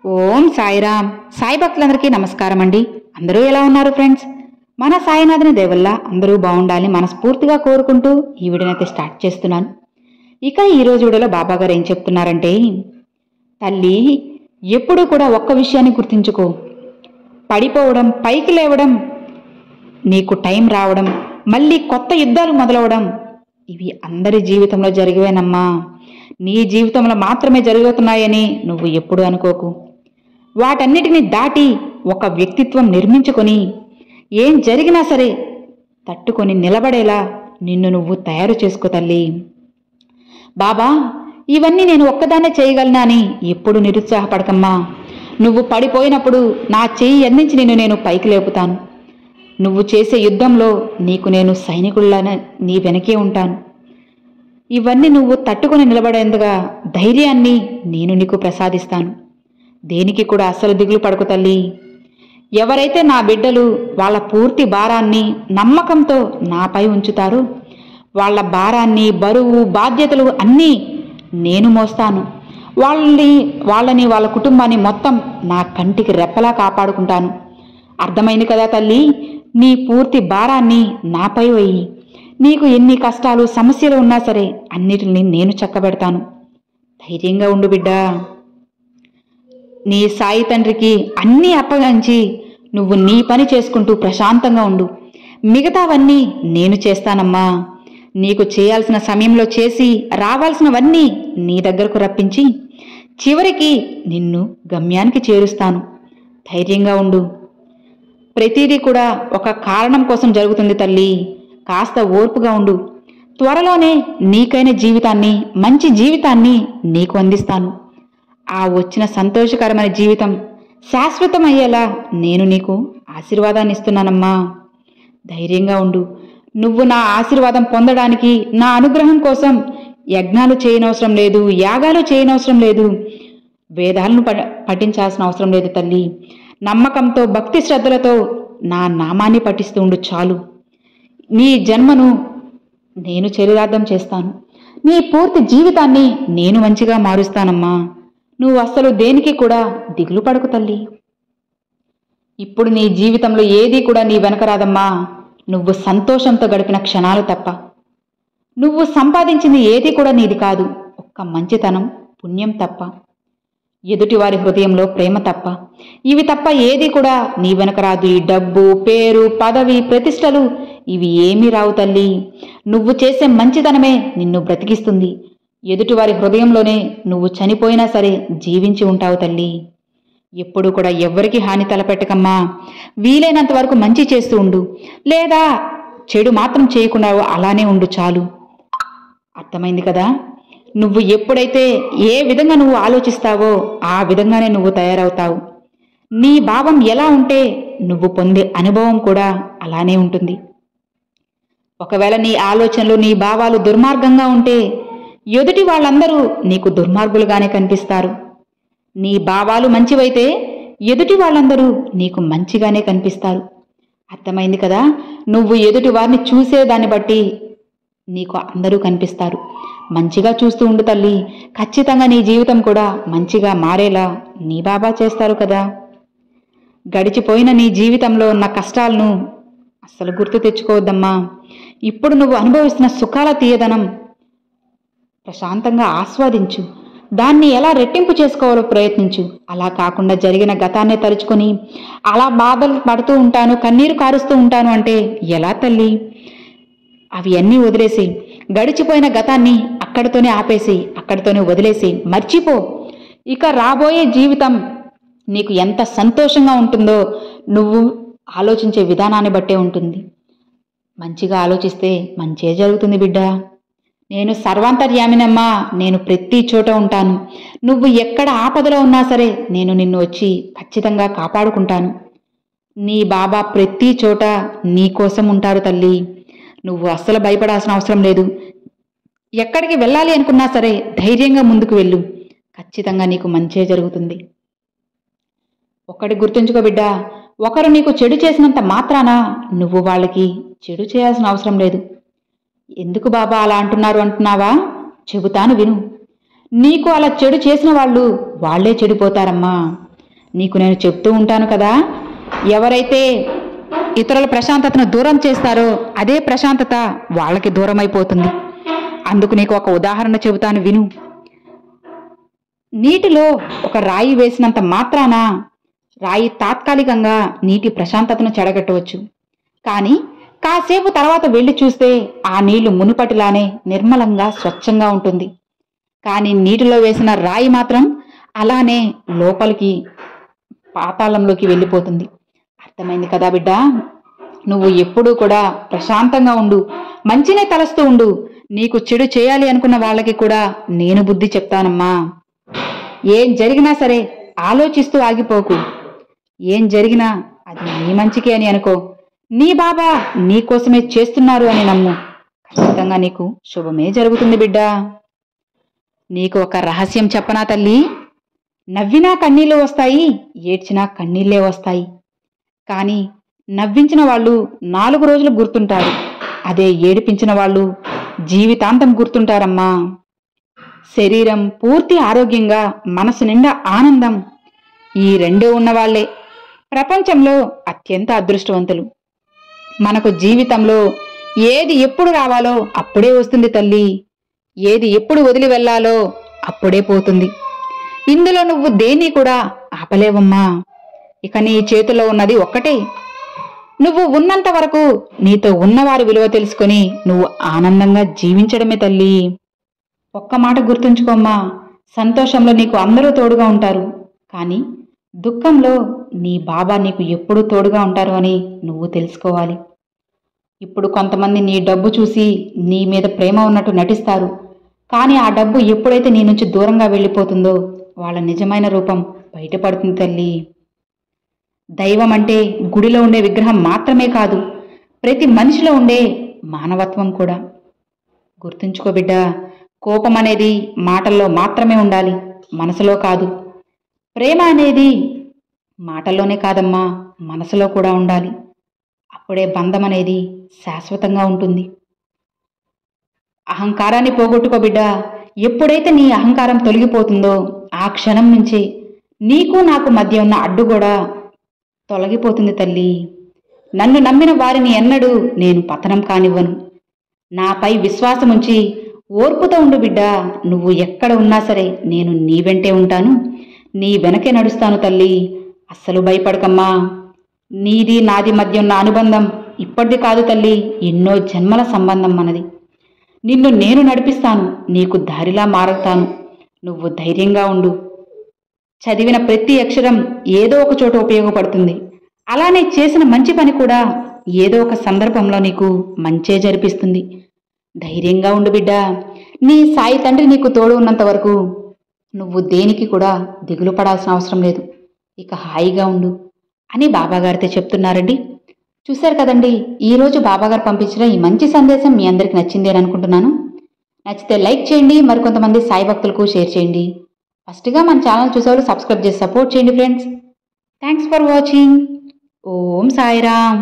ఓం సాయిరామ్. సాయి భక్తులందరికీ నమస్కారం అండి. అందరూ ఎలా ఉన్నారు ఫ్రెండ్స్? మన సాయినాథుని దయవల్ల అందరూ బాగుండాలని మనస్ఫూర్తిగా కోరుకుంటూ ఈ వీడియోనైతే స్టార్ట్ చేస్తున్నాను. ఇక ఈరోజు వీడియోలో బాబా గారు ఏం చెప్తున్నారంటే, తల్లి ఎప్పుడూ కూడా ఒక్క విషయాన్ని గుర్తుంచుకో, పడిపోవడం పైకి లేవడం, నీకు టైం రావడం, మళ్ళీ కొత్త యుద్ధాలు మొదలవడం ఇవి అందరి జీవితంలో జరిగేనమ్మా. నీ జీవితంలో మాత్రమే జరుగుతున్నాయని నువ్వు ఎప్పుడు అనుకోకు. వాటన్నిటిని దాటి ఒక వ్యక్తిత్వం నిర్మించుకొని ఏం జరిగినా సరే తట్టుకొని నిలబడేలా నిన్ను నువ్వు తయారు చేసుకో తల్లి. బాబా ఇవన్నీ నేను ఒక్కదాన్నే చేయగలనా అని ఎప్పుడు నిరుత్సాహపడకమ్మా. నువ్వు పడిపోయినప్పుడు నా చెయ్యి అందించి నేను పైకి లేపుతాను. నువ్వు చేసే యుద్ధంలో నీకు నేను సైనికుల్లానే నీ వెనకే ఉంటాను. ఇవన్నీ నువ్వు తట్టుకొని నిలబడేందుగా ధైర్యాన్ని నేను నీకు ప్రసాదిస్తాను. దేనికి కూడా అస్సలు దిగులు పడకు తల్లి. ఎవరైతే నా బిడ్డలు వాళ్ళ పూర్తి భారాన్ని నమ్మకంతో నాపై ఉంచుతారో వాళ్ళ భారాన్ని, బరువు, బాధ్యతలు అన్నీ నేను మోస్తాను. వాళ్ళని వాళ్ళ కుటుంబాన్ని మొత్తం నా కంటికి రెప్పలా కాపాడుకుంటాను. అర్థమైంది కదా తల్లి? నీ పూర్తి భారాన్ని నాపై వేయి. నీకు ఎన్ని కష్టాలు, సమస్యలు ఉన్నా సరే అన్నిటిని నేను చక్కబెడతాను. ధైర్యంగా ఉండు బిడ్డా. నీ సాయి తండ్రికి అన్నీ అప్పగించి నువ్వు నీ పని చేసుకుంటూ ప్రశాంతంగా ఉండు. మిగతావన్నీ నేను చేస్తానమ్మా. నీకు చేయాల్సిన సమయంలో చేసి రావాల్సినవన్నీ నీ దగ్గరకు రప్పించి చివరికి నిన్ను గమ్యానికి చేరుస్తాను. ధైర్యంగా ఉండు. ప్రతిదీ కూడా ఒక కారణం కోసం జరుగుతుంది తల్లి. కాస్త ఓర్పుగా ఉండు. త్వరలోనే నీకైన జీవితాన్ని, మంచి జీవితాన్ని నీకు అందిస్తాను. ఆ వచ్చిన సంతోషకరమైన జీవితం శాశ్వతమయ్యేలా నేను నీకు ఆశీర్వాదాన్ని ఇస్తున్నానమ్మా. ధైర్యంగా ఉండు. నువ్వు నా ఆశీర్వాదం పొందడానికి, నా అనుగ్రహం కోసం యజ్ఞాలు చేయనవసరం లేదు, యాగాలు చేయనవసరం లేదు, వేదాలను పఠించాల్సిన అవసరం లేదు తల్లి. నమ్మకంతో, భక్తి శ్రద్ధలతో నా నామాన్ని పఠిస్తూ ఉండు చాలు. నీ జన్మను నేను చరితార్థం చేస్తాను. నీ పూర్తి జీవితాన్ని నేను మంచిగా మారుస్తానమ్మా. నువ్వు అస్సలు దేనికి కూడా దిగులు పడకు తల్లి. ఇప్పుడు నీ జీవితంలో ఏదీ కూడా నీ వెనక రాదమ్మా. నువ్వు సంతోషంతో గడిపిన క్షణాలు తప్ప. నువ్వు సంపాదించింది ఏదీ కూడా నీది కాదు. ఒక్క మంచితనం, పుణ్యం తప్ప, ఎదుటివారి హృదయంలో ప్రేమ తప్ప. ఇవి తప్ప ఏది కూడా నీ వెనక రాదు. ఈ డబ్బు, పేరు, పదవి, ప్రతిష్టలు ఇవి ఏమీ రావు తల్లి. నువ్వు చేసే మంచితనమే నిన్ను బ్రతికిస్తుంది. ఎదుటివారి హృదయంలోనే నువ్వు చనిపోయినా సరే జీవించి ఉంటావు తల్లి. ఎప్పుడు కూడా ఎవ్వరికి హాని తలపెట్టకమ్మా. వీలైనంత వరకు మంచి చేస్తూ ఉండు, లేదా చెడు మాత్రం చేయకుండా అలానే ఉండు చాలు. అర్థమైంది కదా? నువ్వు ఎప్పుడైతే ఏ విధంగా నువ్వు ఆలోచిస్తావో ఆ విధంగానే నువ్వు తయారవుతావు. నీ భావం ఎలా ఉంటే నువ్వు పొందే అనుభవం కూడా అలానే ఉంటుంది. ఒకవేళ నీ ఆలోచనలు, నీ భావాలు దుర్మార్గంగా ఉంటే ఎదుటి వాళ్ళందరూ నీకు దుర్మార్గులుగానే కనిపిస్తారు. నీ భావాలు మంచివైతే ఎదుటి వాళ్ళందరూ నీకు మంచిగానే కనిపిస్తారు. అర్థమైంది కదా? నువ్వు ఎదుటి వారిని చూసేదాన్ని బట్టి నీకు అందరూ కనిపిస్తారు. మంచిగా చూస్తూ ఉండు తల్లి. ఖచ్చితంగా నీ జీవితం కూడా మంచిగా మారేలా నీ బాబా చేస్తారు కదా. గడిచిపోయిన నీ జీవితంలో ఉన్న కష్టాలను అస్సలు గుర్తు తెచ్చుకోవద్దమ్మా. ఇప్పుడు నువ్వు అనుభవిస్తున్న సుఖాల తీయదనం ప్రశాంతంగా ఆస్వాదించు. దాన్ని ఎలా రెట్టింపు చేసుకోవాలో ప్రయత్నించు. అలా కాకుండా జరిగిన గతాన్నే తలుచుకొని అలా బాధలు పడుతూ ఉంటాను, కన్నీరు కారుస్తూ ఉంటాను అంటే ఎలా తల్లి? అవి అన్నీ వదిలేసి, గడిచిపోయిన గతాన్ని అక్కడితోనే ఆపేసి, అక్కడితోనే వదిలేసి మర్చిపో. ఇక రాబోయే జీవితం నీకు ఎంత సంతోషంగా ఉంటుందో నువ్వు ఆలోచించే విధానాన్ని బట్టే ఉంటుంది. మంచిగా ఆలోచిస్తే మంచే జరుగుతుంది బిడ్డ. నేను సర్వాంతర్యామినమ్మా. నేను ప్రతి చోట ఉంటాను. నువ్వు ఎక్కడ ఆపదలో ఉన్నా సరే నేను నిన్ను వచ్చి ఖచ్చితంగా కాపాడుకుంటాను. నీ బాబా ప్రతి చోట నీ కోసం ఉంటారు తల్లి. నువ్వు అస్సలు భయపడాల్సిన అవసరం లేదు. ఎక్కడికి వెళ్ళాలి అనుకున్నా సరే ధైర్యంగా ముందుకు వెళ్ళు. ఖచ్చితంగా నీకు మంచే జరుగుతుంది. ఒక్కటి గుర్తుంచుకో బిడ్డా, ఒకరు నీకు చెడు చేసినంత మాత్రాన నువ్వు వాళ్ళకి చెడు చేయాల్సిన అవసరం లేదు. ఎందుకు బాబా అలా అంటున్నావా? చెబుతాను విను. నీకు అలా చెడు చేసిన వాళ్లే చెడిపోతారమ్మా. నీకు నేను చెప్తూ ఉంటాను కదా, ఎవరైతే ఇతరుల ప్రశాంతతను దూరం చేస్తారో అదే ప్రశాంతత వాళ్ళకి దూరం అయిపోతుంది. అందుకు నీకు ఒక ఉదాహరణ చెబుతాను, విను. నీటిలో ఒక రాయి వేసినంత మాత్రాన రాయి తాత్కాలికంగా నీటి ప్రశాంతతను చెడగట్టవచ్చు. కానీ కాసేపు తర్వాత వెళ్ళి చూస్తే ఆ నీళ్లు మునుపటిలానే నిర్మలంగా స్వచ్ఛంగా ఉంటుంది. కానీ నీటిలో వేసిన రాయి మాత్రం అలానే లోపలికి పాతాళంలోకి వెళ్ళిపోతుంది. అర్థమైంది కదా బిడ్డ? నువ్వు ఎప్పుడూ కూడా ప్రశాంతంగా ఉండు, మంచినే తలస్తూ ఉండు. నీకు చెడు చేయాలి అనుకున్న వాళ్ళకి కూడా నేను బుద్ధి చెప్తానమ్మా. ఏం జరిగినా సరే ఆలోచిస్తూ ఆగిపోకు. ఏం జరిగినా అది నీ మంచికే అని అనుకో. నీ బాబా నీకోసమే చేస్తున్నారు అని నమ్ము. ఖచ్చితంగా నీకు శుభమే జరుగుతుంది బిడ్డ. నీకు ఒక రహస్యం చెప్పనా తల్లి? నవ్వినా కన్నీళ్లు వస్తాయి, ఏడ్చినా కన్నీళ్లే వస్తాయి. కానీ నవ్వించిన వాళ్ళు 4 రోజులు గుర్తుంటారు, అదే ఏడిపించిన వాళ్ళు జీవితాంతం గుర్తుంటారమ్మా. శరీరం పూర్తి ఆరోగ్యంగా, మనసు నిండా ఆనందం, ఈ రెండూ ఉన్నవాళ్లే ప్రపంచంలో అత్యంత అదృష్టవంతులు. మనకు జీవితంలో ఏది ఎప్పుడు రావాలో అప్పుడే వస్తుంది తల్లి. ఏది ఎప్పుడు వదిలి వెళ్లాలో అప్పుడే పోతుంది. ఇందులో నువ్వు దేన్ని కూడా ఆపలేవమ్మా. ఇక నీ చేతిలో ఉన్నది ఒక్కటే. నువ్వు ఉన్నంత వరకు నీతో ఉన్నవారి విలువ తెలుసుకొని నువ్వు ఆనందంగా జీవించడమే తల్లి. ఒక్క మాట గుర్తుంచుకోమ్మా, సంతోషంలో నీకు అందరూ తోడుగా ఉంటారు, కానీ దుఃఖంలో నీ బాబా నీకు ఎప్పుడూ తోడుగా ఉంటారు అని నువ్వు తెలుసుకోవాలి. ఇప్పుడు కొంతమంది నీ డబ్బు చూసి నీ మీద ప్రేమ ఉన్నట్టు నటిస్తారు, కానీ ఆ డబ్బు ఎప్పుడైతే నీ నుంచి దూరంగా వెళ్ళిపోతుందో వాళ్ళ నిజమైన రూపం బయటపడుతుంది తల్లి. దైవం అంటే గుడిలో ఉండే విగ్రహం మాత్రమే కాదు, ప్రతి మనిషిలో ఉండే మానవత్వం కూడా. గుర్తుంచుకో బిడ్డ, కోపం అనేది మాటల్లో మాత్రమే ఉండాలి, మనసులో కాదు. ప్రేమ అనేది మాటల్లోనే కాదమ్మా, మనసులో కూడా ఉండాలి. అప్పుడే బంధం అనేది శాశ్వతంగా ఉంటుంది. అహంకారాన్ని పోగొట్టుకో బిడ్డ. ఎప్పుడైతే నీ అహంకారం తొలగిపోతుందో ఆ క్షణం నుంచి నీకు నాకు మధ్య ఉన్న అడ్డు కూడా తొలగిపోతుంది తల్లి. నన్ను నమ్మిన వారిని ఎన్నడూ నేను పతనం కానివ్వను. నాపై విశ్వాసం ఉంచి ఓర్పుతో ఉండు బిడ్డ. నువ్వు ఎక్కడ ఉన్నా సరే నేను నీ వెంటే ఉంటాను, నీ వెనకే నడుస్తాను తల్లి. అస్సలు భయపడకమ్మా. నీది నాది మధ్య ఉన్న అనుబంధం ఇప్పటిది కాదు తల్లి, ఎన్నో జన్మల సంబంధం మనది. నిన్ను నేను నడిపిస్తాను, నీకు దారిలా మారుతాను. నువ్వు ధైర్యంగా ఉండు. చదివిన ప్రతి అక్షరం ఏదో ఒక చోట ఉపయోగపడుతుంది. అలానే చేసిన మంచి పని కూడా ఏదో ఒక సందర్భంలో నీకు మంచే జరిపిస్తుంది. ధైర్యంగా ఉండు బిడ్డ. నీ సాయి తండ్రి నీకు తోడు ఉన్నంత వరకు నువ్వు దేనికి కూడా దిగులు పడాల్సిన అవసరం లేదు. ఇక హాయిగా ఉండు అని బాబాగారితో చెప్తున్నారండి. చూశారు కదండి, ఈరోజు బాబాగారు పంపించిన ఈ మంచి సందేశం మీ అందరికి నచ్చింది అని అనుకుంటున్నాను. నచ్చితే లైక్ చేయండి, మరికొంతమంది సాయి భక్తులకు షేర్ చేయండి. ఫస్ట్గా మన ఛానల్ చూసేవాళ్ళు సబ్స్క్రైబ్ చేసి సపోర్ట్ చేయండి friends. Thanks for watching. Om Sairam.